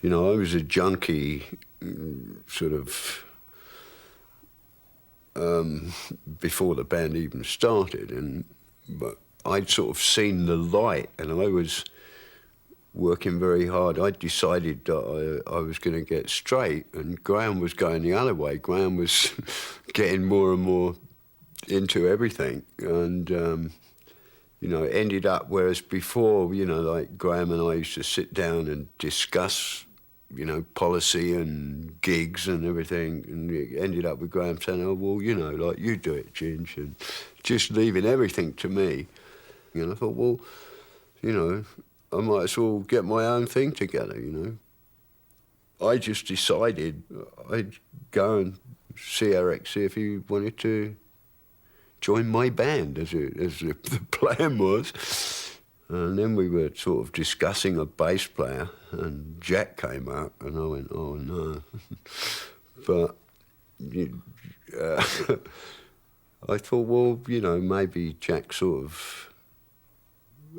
You know, I was a junkie, sort of, before the band even started, but I'd sort of seen the light, and I was working very hard. I decided that I was going to get straight, and Graham was going the other way. Graham was getting more and more into everything, and you know, it ended up, whereas before, you know, like Graham and I used to sit down and discuss, you know, policy and gigs and everything, and it ended up with Graham saying, oh, well, you know, like, you do it, Ginge, and just leaving everything to me. And I thought, well, you know, I might as well get my own thing together, you know. I just decided I'd go and see Eric, see if he wanted to join my band, as the plan was. And then we were sort of discussing a bass player, and Jack came up, and I went, oh, no. But I thought, well, you know, maybe Jack's sort of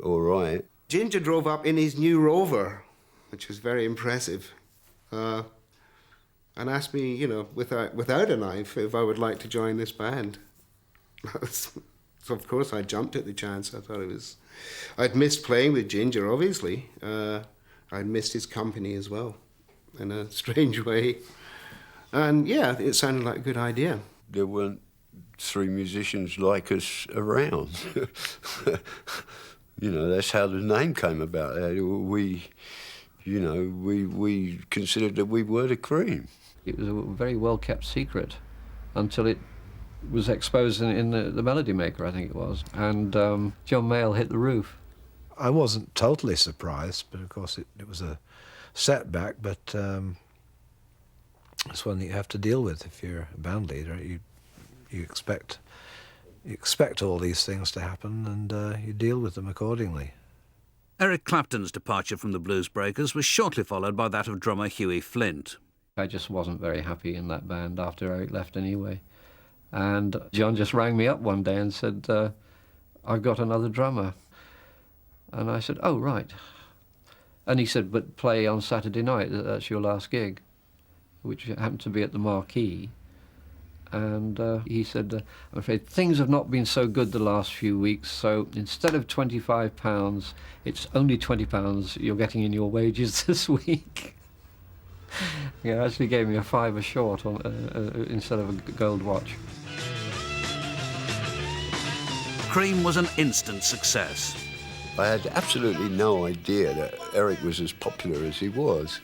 all right. Ginger drove up in his new Rover, which was very impressive, and asked me, you know, without a knife, if I would like to join this band. So of course I jumped at the chance. I thought I'd missed playing with Ginger, obviously. I'd missed his company as well, in a strange way. And yeah, it sounded like a good idea. There weren't three musicians like us around. You know, that's how the name came about. We considered that we were the Cream. It was a very well-kept secret until it was exposed in the Melody Maker, I think it was, and John Mayall hit the roof. I wasn't totally surprised, but of course it was a setback, but it's one that you have to deal with if you're a band leader. You expect all these things to happen, and you deal with them accordingly. Eric Clapton's departure from the Blues Breakers was shortly followed by that of drummer Hughie Flint. I just wasn't very happy in that band after Eric left anyway. And John just rang me up one day and said, I've got another drummer. And I said, oh, right. And he said, but play on Saturday night, that's your last gig, which happened to be at the Marquee. And he said, I'm afraid things have not been so good the last few weeks, so instead of £25, it's only £20 you're getting in your wages this week. Yeah, actually gave me a £5 short on, instead of a gold watch. Cream was an instant success. I had absolutely no idea that Eric was as popular as he was.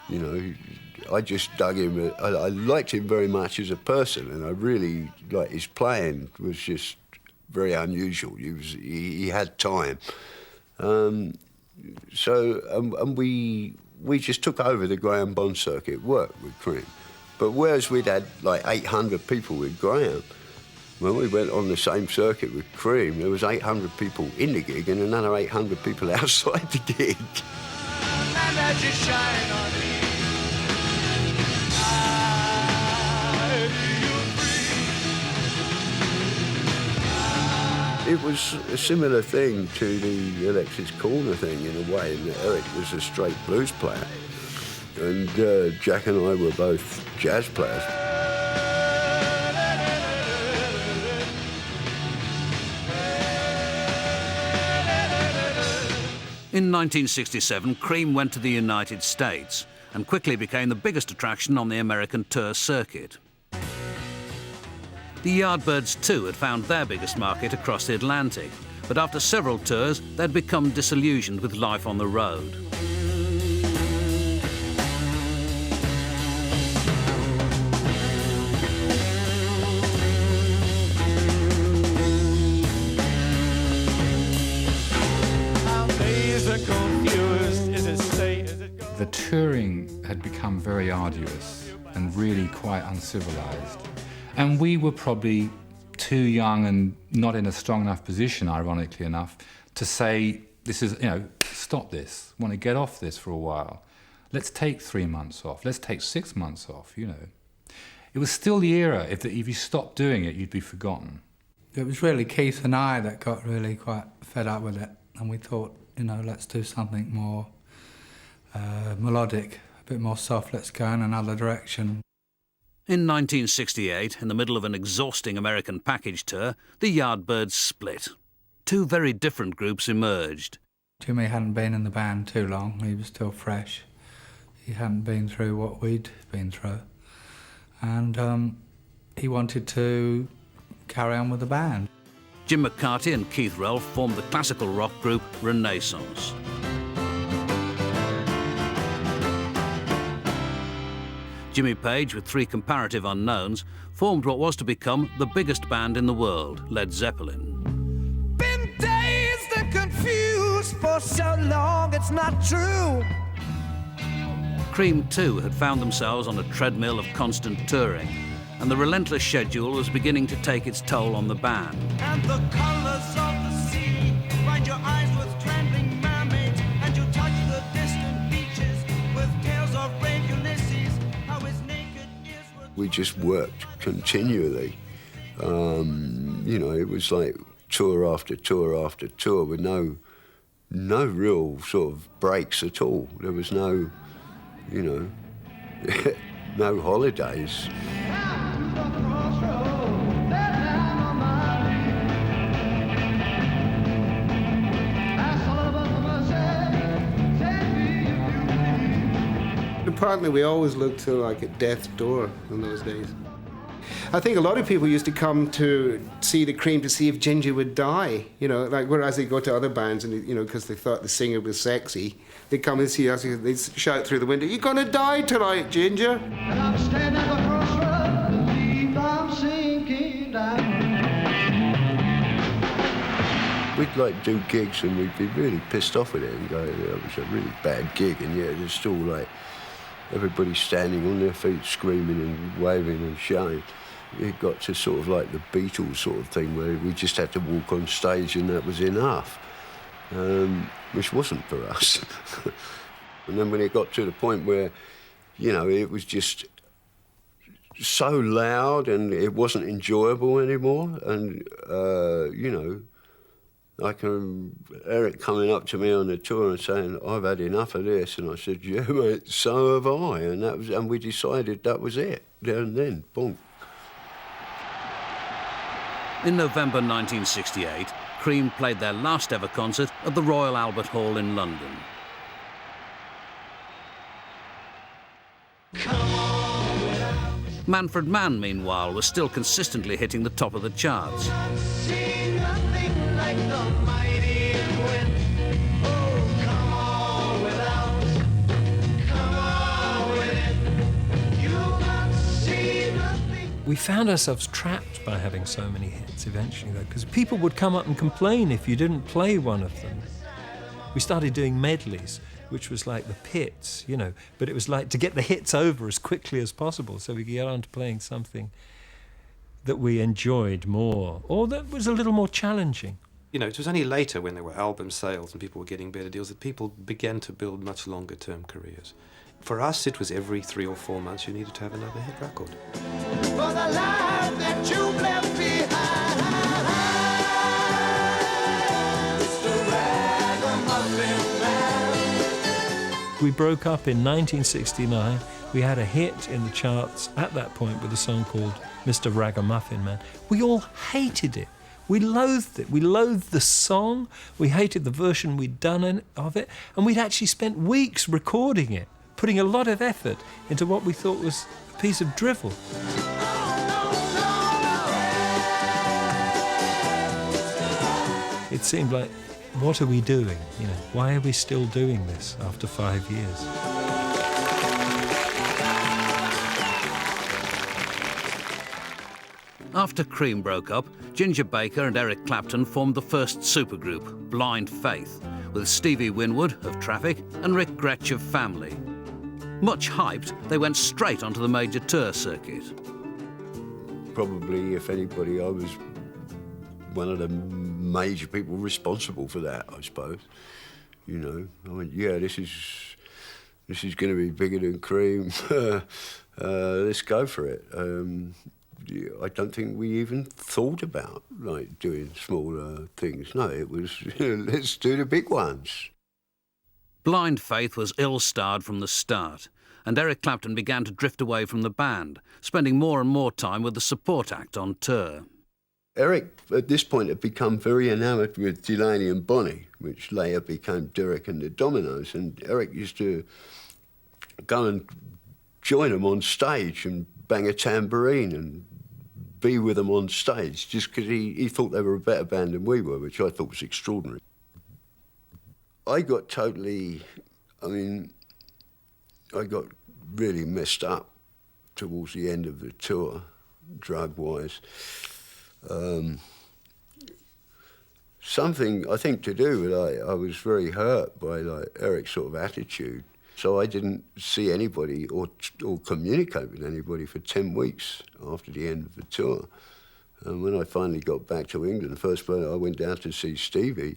You know, I just dug him. I liked him very much as a person, and I really, like, his playing was just very unusual. He had time. And we just took over the Graham Bond circuit, worked with Cream. But whereas we'd had like 800 people with Graham, when we went on the same circuit with Cream, there was 800 people in the gig and another 800 people outside the gig. It was a similar thing to the Alexis Corner thing in a way, in that Eric was a straight blues player, and Jack and I were both jazz players. In 1967, Cream went to the United States and quickly became the biggest attraction on the American tour circuit. The Yardbirds too had found their biggest market across the Atlantic, but after several tours, they'd become disillusioned with life on the road. The touring had become very arduous and really quite uncivilized. And we were probably too young and not in a strong enough position, ironically enough, to say, this is, you know, stop this. I want to get off this for a while. Let's take 3 months off. Let's take 6 months off, you know. It was still the era, if you stopped doing it, you'd be forgotten. It was really Keith and I that got really quite fed up with it. And we thought, you know, let's do something more melodic, a bit more soft, let's go in another direction. In 1968, in the middle of an exhausting American package tour, the Yardbirds split. Two very different groups emerged. Jimmy hadn't been in the band too long, he was still fresh. He hadn't been through what we'd been through. And he wanted to carry on with the band. Jim McCarthy and Keith Relf formed the classical rock group Renaissance. Jimmy Page, with three comparative unknowns, formed what was to become the biggest band in the world, Led Zeppelin. Been dazed and confused for so long, it's not true. Cream, too, had found themselves on a treadmill of constant touring, and the relentless schedule was beginning to take its toll on the band. And the colours of the sea blind your eyes with trembling mermaids, and you touch the distant beaches with tales of brave Ulysses, how his naked ears were... We just worked continually. You know, it was like tour after tour after tour with no real sort of breaks at all. There was no, you know, no holidays. Partly we always looked to like at death's door in those days. I think a lot of people used to come to see the Cream to see if Ginger would die, you know, like whereas they go to other bands and, you know, because they thought the singer was sexy, they'd come and see us, they'd shout through the window, "You're gonna die tonight, Ginger!" And I'm standing at the crossroads, believe I'm sinking down. We'd like do gigs and we'd be really pissed off with it and go, "That was a really bad gig," and yet there's still like everybody standing on their feet, screaming and waving and shouting. It got to sort of like the Beatles sort of thing where we just had to walk on stage and that was enough, which wasn't for us. And then when it got to the point where, you know, it was just so loud and it wasn't enjoyable anymore, and, you know, like Eric coming up to me on the tour and saying, "I've had enough of this," and I said, "Yeah, mate, so have I," and we decided that was it. There and then, boom. In November 1968, Cream played their last ever concert at the Royal Albert Hall in London. Manfred Mann, meanwhile, was still consistently hitting the top of the charts. We found ourselves trapped by having so many hits eventually, though, because people would come up and complain if you didn't play one of them. We started doing medleys, which was like the pits, you know, but it was like to get the hits over as quickly as possible so we could get on to playing something that we enjoyed more, or that was a little more challenging. You know, it was only later when there were album sales and people were getting better deals that people began to build much longer-term careers. For us, it was every 3 or 4 months you needed to have another hit record. For the life that you left behind, Mr. Ragamuffin Man. We broke up in 1969. We had a hit in the charts at that point with a song called Mr. Ragamuffin Man. We all hated it. We loathed it. We loathed the song. We hated the version we'd done of it. And we'd actually spent weeks recording it, putting a lot of effort into what we thought was a piece of drivel. It seemed like, what are we doing? You know, why are we still doing this after 5 years? After Cream broke up, Ginger Baker and Eric Clapton formed the first supergroup, Blind Faith, with Stevie Winwood of Traffic and Rick Gretsch of Family. Much hyped, they went straight onto the major tour circuit. Probably, if anybody, I was one of the major people responsible for that, I suppose. You know, I went, yeah, this is going to be bigger than Cream. Let's go for it. I don't think we even thought about like doing smaller things. No, it was let's do the big ones. Blind Faith was ill-starred from the start, and Eric Clapton began to drift away from the band, spending more and more time with the support act on tour. Eric, at this point, had become very enamoured with Delaney and Bonnie, which later became Derek and the Dominoes, and Eric used to go and join them on stage and bang a tambourine and be with them on stage, just because he thought they were a better band than we were, which I thought was extraordinary. I got totally, I got really messed up towards the end of the tour, drug-wise. Something, I think, to do with, I was very hurt by Eric's sort of attitude. So I didn't see anybody or communicate with anybody for 10 weeks after the end of the tour. And when I finally got back to England, the first time I went down to see Stevie,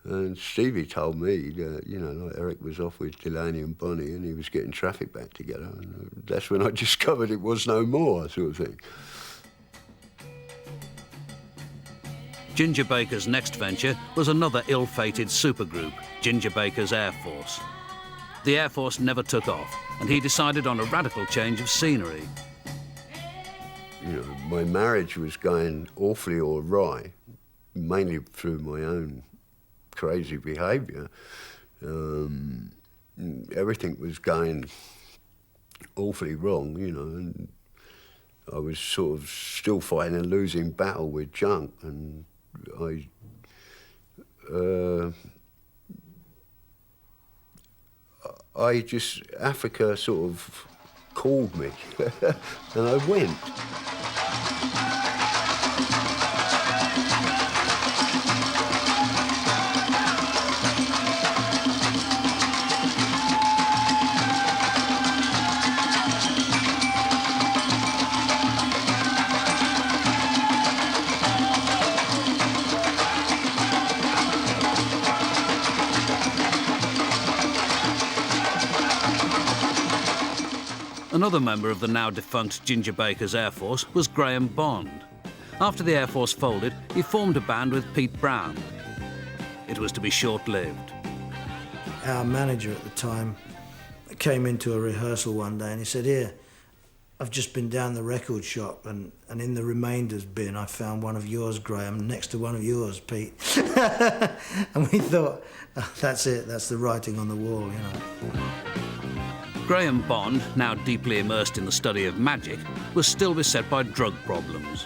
and Stevie told me that, Eric was off with Delaney and Bonnie and he was getting Traffic back together. And that's when I discovered it was no more, sort of thing. Ginger Baker's next venture was another ill-fated supergroup, Ginger Baker's Air Force. The Air Force never took off, and he decided on a radical change of scenery. My marriage was going awfully awry, mainly through my own crazy behaviour. Everything was going awfully wrong, and I was sort of still fighting a losing battle with junk, and Africa sort of called me, and I went. Another member of the now defunct Ginger Baker's Air Force was Graham Bond. After the Air Force folded, he formed a band with Pete Brown. It was to be short-lived. Our manager at the time came into a rehearsal one day and he said, "Here, I've just been down the record shop and in the remainders bin I found one of yours, Graham, next to one of yours, Pete." And we thought, oh, that's it, that's the writing on the wall, Graham Bond, now deeply immersed in the study of magic, was still beset by drug problems.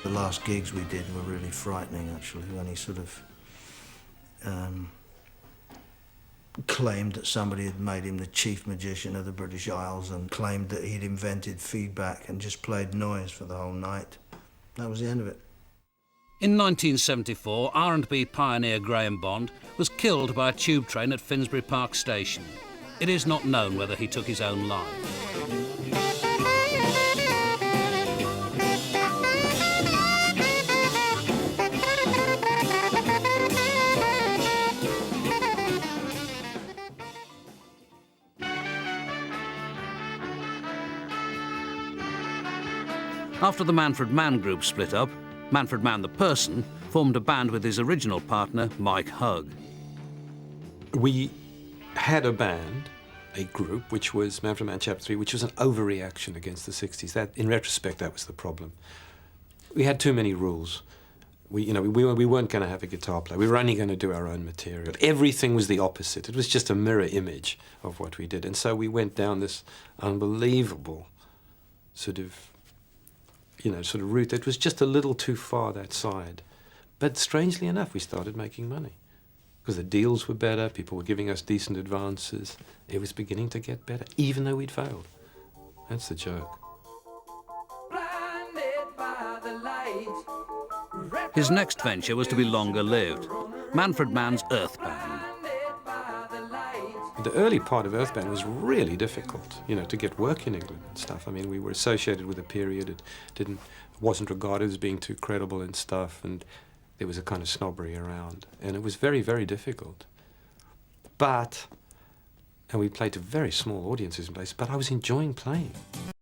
The last gigs we did were really frightening, actually, when he sort of claimed that somebody had made him the chief magician of the British Isles and claimed that he'd invented feedback and just played noise for the whole night. That was the end of it. In 1974, R&B pioneer Graham Bond was killed by a tube train at Finsbury Park Station. It is not known whether he took his own life. After the Manfred Mann group split up, Manfred Mann the person formed a band with his original partner, Mike Hugg. We had a band, a group, which was Manfred Mann Chapter 3, which was an overreaction against the 60s. That, in retrospect, that was the problem. We had too many rules. We weren't going to have a guitar player. We were only going to do our own material. Everything was the opposite. It was just a mirror image of what we did. And so we went down this unbelievable sort of route that was just a little too far that side. But strangely enough, we started making money. Because the deals were better, people were giving us decent advances. It was beginning to get better, even though we'd failed. That's the joke. His next venture was to be longer-lived, Manfred Mann's Earth Band. The early part of Earth Band was really difficult, to get work in England and stuff. I mean, we were associated with a period it wasn't regarded as being too credible and stuff, and there was a kind of snobbery around, and it was very, very difficult. And we played to very small audiences in places, but I was enjoying playing.